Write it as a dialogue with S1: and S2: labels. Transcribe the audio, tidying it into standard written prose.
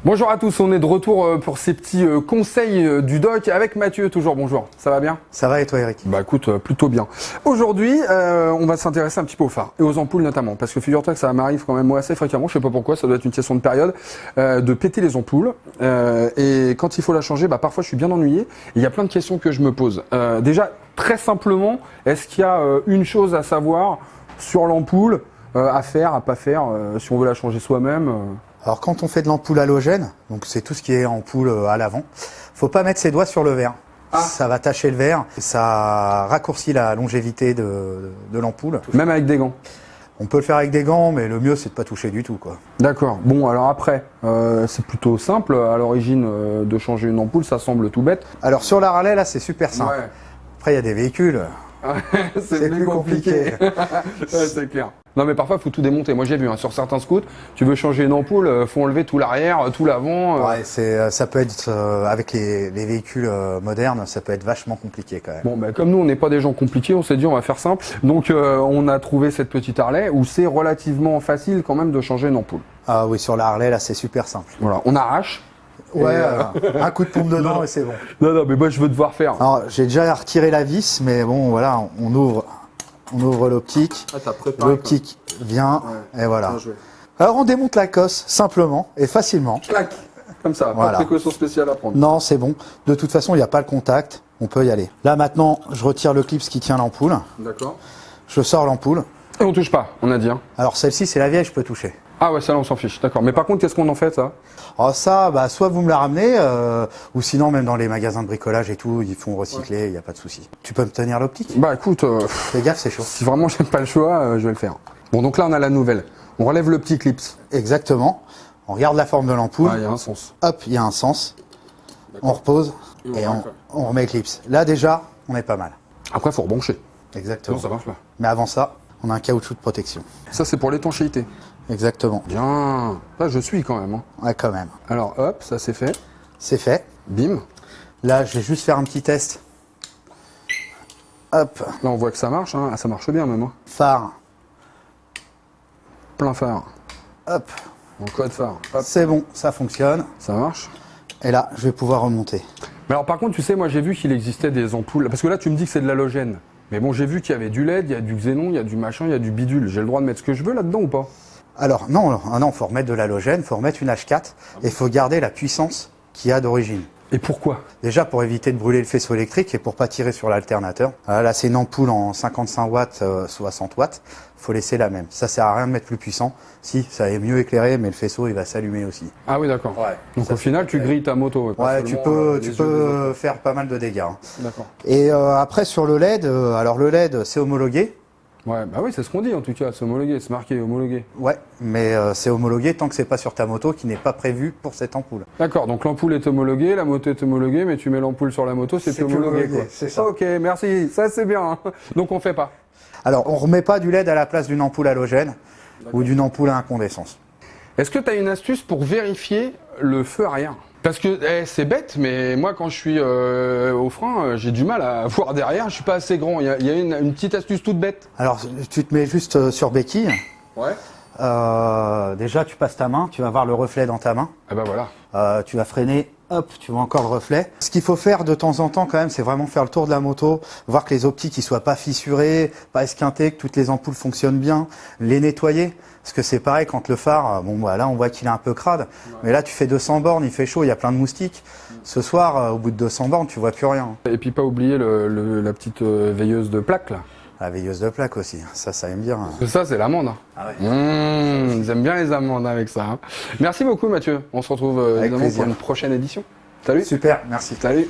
S1: Bonjour à tous, on est de retour pour ces petits conseils du doc avec Mathieu, toujours bonjour. Ça va bien?
S2: Ça va et toi Eric?
S1: Bah écoute, plutôt bien. Aujourd'hui, on va s'intéresser un petit peu aux phares et aux ampoules notamment, parce que figure-toi que ça m'arrive quand même moi assez fréquemment, je sais pas pourquoi, ça doit être une question de période, de péter les ampoules. Et quand il faut la changer, bah parfois je suis bien ennuyé. Et il y a plein de questions que je me pose. Déjà, très simplement, est-ce qu'il y a une chose à savoir sur l'ampoule, à faire, à pas faire, si on veut la changer soi-même
S2: Alors quand on fait de l'ampoule halogène, donc c'est tout ce qui est ampoule à l'avant, faut pas mettre ses doigts sur le verre.
S1: Ah.
S2: Ça va tacher le verre, ça raccourcit la longévité de l'ampoule.
S1: Même avec des gants?
S2: On peut le faire avec des gants, mais le mieux c'est de pas toucher du tout, quoi.
S1: D'accord. Bon, alors après, c'est plutôt simple à l'origine de changer une ampoule, ça semble tout bête.
S2: Alors sur la Harley là c'est super simple.
S1: Ouais.
S2: Après il y a des véhicules,
S1: c'est plus compliqué. Ouais, c'est clair. Non mais parfois il faut tout démonter. Moi j'ai vu sur certains scouts, tu veux changer une ampoule, faut enlever tout l'arrière, tout l'avant.
S2: Ouais, ça peut être avec les véhicules modernes, ça peut être vachement compliqué quand même.
S1: Bon ben comme nous on n'est pas des gens compliqués, on s'est dit on va faire simple. Donc on a trouvé cette petite Harley où c'est relativement facile quand même de changer une ampoule.
S2: Ah oui, sur la Harley là c'est super simple.
S1: Voilà, on arrache.
S2: Ouais, un coup de pompe dedans et c'est bon.
S1: Non mais moi je veux devoir faire.
S2: Alors j'ai déjà retiré la vis, mais bon voilà, on ouvre l'optique.
S1: Ah, t'as préparé,
S2: l'optique vient et voilà.
S1: Bien joué.
S2: Alors on démonte la cosse simplement et facilement.
S1: Clac. Comme ça,
S2: Voilà.
S1: pas de précaution spéciale à prendre.
S2: Non, c'est bon. De toute façon, il n'y a pas le contact. On peut y aller. Là maintenant, je retire le clip qui tient l'ampoule.
S1: D'accord.
S2: Je sors l'ampoule.
S1: Et on touche pas, on a dit. Hein.
S2: Alors celle-ci, c'est la vieille, je peux toucher.
S1: Ah ouais, ça là on s'en fiche, d'accord. Mais par contre, qu'est-ce qu'on en fait ça?
S2: Alors ça, bah, soit vous me la ramenez, ou sinon même dans les magasins de bricolage et tout, ils font recycler, il n'y a pas de souci. Tu peux me tenir l'optique?
S1: Bah écoute,
S2: Fais gaffe, c'est chaud.
S1: si vraiment j'ai pas le choix, je vais le faire. Bon donc là on a la nouvelle. On relève le petit clips.
S2: Exactement. On regarde la forme de l'ampoule.
S1: Ah, il y a un sens.
S2: Hop, il y a un sens. On repose et on remet les clips. Là déjà, on est pas mal.
S1: Après faut rebrancher.
S2: Exactement.
S1: Non, ça marche pas.
S2: Mais avant ça, on a un caoutchouc de protection.
S1: Ça c'est pour l'étanchéité.
S2: Exactement.
S1: Bien. Là je suis quand même. Hein.
S2: Ouais, quand même.
S1: Alors hop, ça c'est fait.
S2: C'est fait.
S1: Bim.
S2: Là, je vais juste faire un petit test. Hop,
S1: Là on voit que ça marche. Hein. Ah, ça marche bien même. Hein.
S2: phare.
S1: Plein phare.
S2: Hop,
S1: En code phare. Hop.
S2: c'est bon, ça fonctionne.
S1: Ça marche.
S2: Et là, je vais pouvoir remonter.
S1: Mais alors par contre, tu sais, moi j'ai vu qu'il existait des ampoules. Parce que là tu me dis que c'est de l'halogène. Mais bon, j'ai vu qu'il y avait du LED, il y a du xénon, il y a du machin, il y a du bidule. J'ai le droit de mettre ce que je veux là-dedans ou pas?
S2: Alors, non, faut remettre de l'halogène, faut remettre une H4 et faut garder la puissance qu'il y a d'origine.
S1: Et pourquoi?
S2: Déjà pour éviter de brûler le faisceau électrique et pour pas tirer sur l'alternateur. Là, c'est une ampoule en 55 watts, 60 watts. Faut laisser la même. Ça sert à rien de mettre plus puissant. Si, ça est mieux éclairé, mais le faisceau, il va s'allumer aussi.
S1: Ah oui, d'accord.
S2: Ouais.
S1: Donc
S2: Ça,
S1: au final, tu grilles ta moto.
S2: Ouais, tu peux faire pas mal de dégâts. Hein.
S1: D'accord.
S2: Et après sur le LED, alors le LED c'est homologué.
S1: Ouais, bah oui, c'est ce qu'on dit en tout cas, c'est homologué, c'est marqué homologué.
S2: Ouais, mais c'est homologué tant que c'est pas sur ta moto qui n'est pas prévu pour cette ampoule.
S1: D'accord, donc l'ampoule est homologuée, la moto est homologuée, mais tu mets l'ampoule sur la moto, c'est plus homologué quoi.
S2: C'est ça.
S1: Ok, merci, ça c'est bien. Hein. Donc on fait pas.
S2: Alors on remet pas du LED à la place d'une ampoule halogène ou d'une ampoule à incandescence.
S1: Est-ce que tu as une astuce pour vérifier le feu arrière? Parce que c'est bête, mais moi quand je suis au frein, j'ai du mal à voir derrière, je suis pas assez grand. Il y a une petite astuce toute bête.
S2: Alors tu te mets juste sur béquille.
S1: Ouais.
S2: Déjà tu passes ta main, tu vas voir le reflet dans ta main.
S1: Ah bah voilà.
S2: Tu vas freiner, hop, tu vois encore le reflet. Ce qu'il faut faire de temps en temps quand même, c'est vraiment faire le tour de la moto, voir que les optiques ils soient pas fissurés, pas esquintés, que toutes les ampoules fonctionnent bien, les nettoyer. Parce que c'est pareil quand le phare, bon bah là on voit qu'il est un peu crade, ouais. Mais là tu fais 200 bornes, il fait chaud, il y a plein de moustiques. Ce soir, au bout de 200 bornes, tu vois plus rien.
S1: Et puis pas oublier la petite veilleuse de plaque là.
S2: La veilleuse de plaque aussi, ça aime bien.
S1: Parce que ça c'est l'amande. Hein.
S2: Ah ouais.
S1: Ils aiment bien les amandes avec ça. Hein. Merci beaucoup Mathieu, on se retrouve évidemment pour une prochaine édition. Salut.
S2: Super, merci.
S1: Salut.